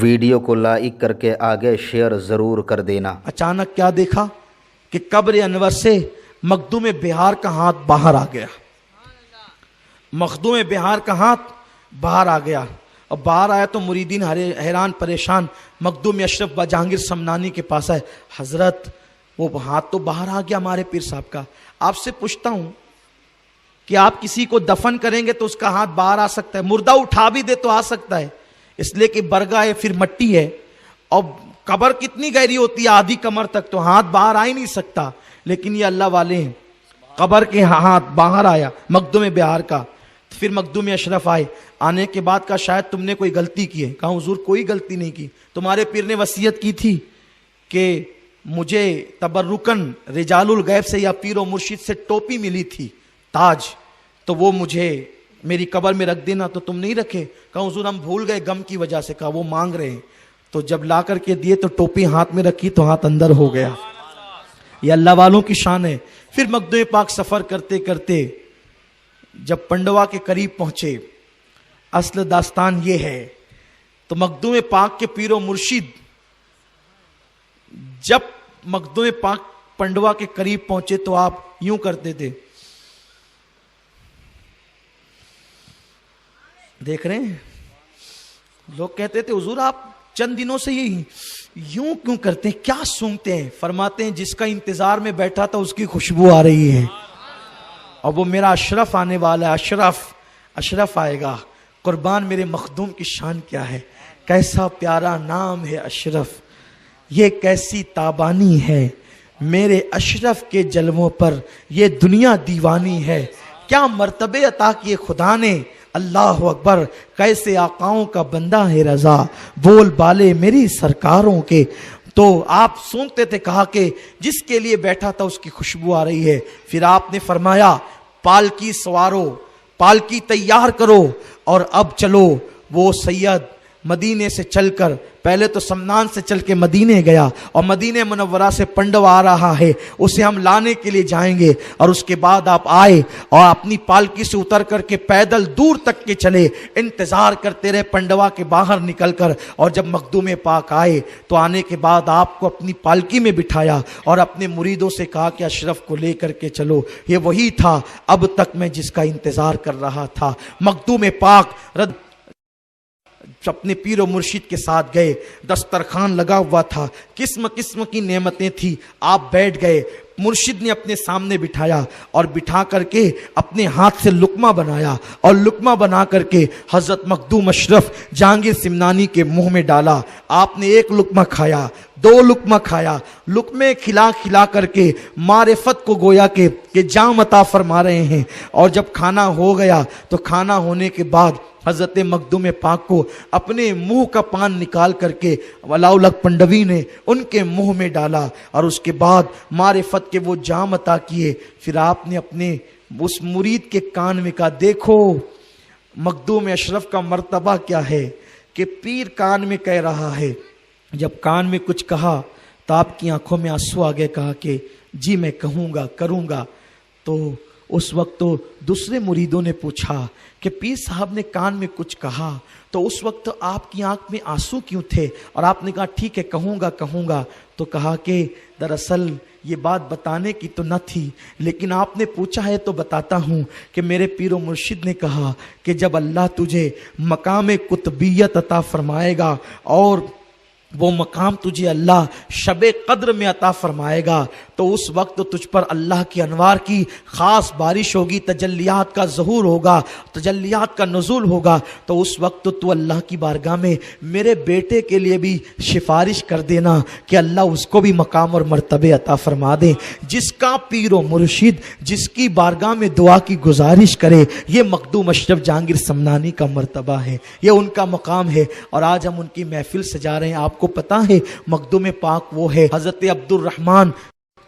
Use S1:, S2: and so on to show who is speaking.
S1: Video کو like کر کے آگے شیئر ضرور کر دینا۔
S2: اچانک کیا دیکھا کہ قبر انور سے مخدوم بہار کا ہاتھ باہر آ گیا۔ مخدوم بہار کا ہاتھ باہر آ گیا، اور باہر آیا تو مریدین حیران پریشان مخدوم اشرف جہانگیر سمنانی کے پاس آئے، حضرت وہ ہاتھ تو باہر آ گیا ہمارے پیر صاحب کا، آپ سے پوچھتا ہوں کہ آپ کسی کو دفن کریں گے تو اس کا ہاتھ باہر آ سکتا ہے، مردہ اٹھا بھی دے تو آ سکتا ہے، اس لیے کہ برگا ہے پھر مٹی ہے، اور قبر کتنی گہری ہوتی ہے آدھی کمر تک، تو ہاتھ باہر آ ہی نہیں سکتا، لیکن یہ اللہ والے ہیں، قبر کے ہاتھ باہر آیا مخدوم بہار کا۔ پھر مخدوم اشرف آئے، آنے کے بعد کہا شاید تم نے کوئی غلطی کی ہے، کہا حضور کوئی غلطی نہیں کی، تمہارے پیر نے وصیت کی تھی کہ مجھے تبرکن رجال الغیب سے یا پیر و مرشد سے ٹوپی ملی تھی تاج، تو وہ مجھے میری قبر میں رکھ دینا، تو تم نہیں رکھے، کہا حضور ہم بھول گئے غم کی وجہ سے، کہا وہ مانگ رہے ہیں، تو جب لا کر کے دیے تو ٹوپی ہاتھ میں رکھی تو ہاتھ اندر ہو گیا۔ یہ اللہ والوں کی شان ہے۔ پھر مخدوم پاک سفر کرتے کرتے جب پنڈوا کے قریب پہنچے، اصل داستان یہ ہے، تو مخدوم پاک کے پیر و مرشد جب مخدوم پاک پنڈوا کے قریب پہنچے تو آپ یوں کرتے تھے، دیکھ رہے ہیں لوگ کہتے تھے حضور آپ چند دنوں سے یوں کیوں کرتے ہیں، کیا سونگتے ہیں؟ فرماتے ہیں جس کا انتظار میں بیٹھا تھا اس کی خوشبو آ رہی ہے، اور وہ میرا اشرف آنے والا ہے، اشرف آئے گا۔ قربان میرے مخدوم کی شان کیا ہے، کیسا پیارا نام ہے اشرف، یہ کیسی تابانی ہے، میرے اشرف کے جلووں پر یہ دنیا دیوانی ہے، کیا مرتبے عطا کیے خدا نے، اللہ اکبر، کیسے آقاؤں کا بندہ ہے رضا، بول بالے میری سرکاروں کے۔ تو آپ سنتے تھے، کہا کہ جس کے لیے بیٹھا تھا اس کی خوشبو آ رہی ہے۔ پھر آپ نے فرمایا پالکی سوارو، پالکی تیار کرو، اور اب چلو۔ وہ سید مدینے سے چل کر، پہلے تو سمنان سے چل کے مدینے گیا، اور مدینے منورہ سے پنڈوا آ رہا ہے، اسے ہم لانے کے لیے جائیں گے، اور اس کے بعد آپ آئے اور اپنی پالکی سے اتر کر کے پیدل دور تک کے چلے، انتظار کرتے رہے پنڈوا کے باہر نکل کر، اور جب مخدوم پاک آئے تو آنے کے بعد آپ کو اپنی پالکی میں بٹھایا اور اپنے مریدوں سے کہا کہ اشرف کو لے کر کے چلو، یہ وہی تھا اب تک میں جس کا انتظار کر رہا تھا۔ مخدوم پاک اپنے پیر و مرشد کے ساتھ گئے، دسترخوان لگا ہوا تھا، قسم قسم کی نعمتیں تھی، آپ بیٹھ گئے، مرشد نے اپنے سامنے بٹھایا اور بٹھا کر کے اپنے ہاتھ سے لقمہ بنایا، اور لقمہ بنا کر کے حضرت مخدوم اشرف جہانگیر سمنانی کے منہ میں ڈالا۔ آپ نے ایک لقمہ کھایا، دو لقمہ کھایا، لقمے کھلا کھلا کر کے معرفت کو گویا کہ جام عطا فرما رہے ہیں، اور جب کھانا ہو گیا تو کھانا ہونے کے بعد حضرت مخدوم پاک کو اپنے منہ کا پان نکال کر کے ولاؤلک پنڈوی نے ان کے منہ میں ڈالا، اور اس کے بعد معرفت کے وہ جام عطا کیے۔ پھر آپ نے اپنے اس مرید کے کان میں کہا دیکھو مخدوم اشرف کا مرتبہ کیا ہے، کہ پیر کان میں کہہ رہا ہے۔ جب کان میں کچھ کہا تو آپ کی آنکھوں میں آنسو آ گئے، کہا کہ جی میں کہوں گا، کروں گا۔ تو اس وقت تو دوسرے مریدوں نے پوچھا کہ پیر صاحب نے کان میں کچھ کہا، تو اس وقت آپ کی آنکھ میں آنسو کیوں تھے؟ اور آپ نے کہا ٹھیک ہے کہوں گا۔ تو کہا کہ دراصل یہ بات بتانے کی تو نہ تھی، لیکن آپ نے پوچھا ہے تو بتاتا ہوں کہ میرے پیر و مرشد نے کہا کہ جب اللہ تجھے مقام قطبیت عطا فرمائے گا، اور وہ مقام تجھے اللہ شب قدر میں عطا فرمائے گا، تو اس وقت تجھ پر اللہ کی انوار کی خاص بارش ہوگی، تجلیات کا ظہور ہوگا، تجلیات کا نزول ہوگا، تو اس وقت تو اللہ کی بارگاہ میں میرے بیٹے کے لیے بھی سفارش کر دینا کہ اللہ اس کو بھی مقام اور مرتبے عطا فرما دے۔ جس کا پیر و مرشد جس کی بارگاہ میں دعا کی گزارش کرے، یہ مخدوم اشرف جہانگیر سمنانی کا مرتبہ ہے، یہ ان کا مقام ہے، اور آج ہم ان کی محفل سجا رہے ہیں۔ آپ کو پتا ہے مخدوم پاک وہ ہے حضرت عبد الرحمن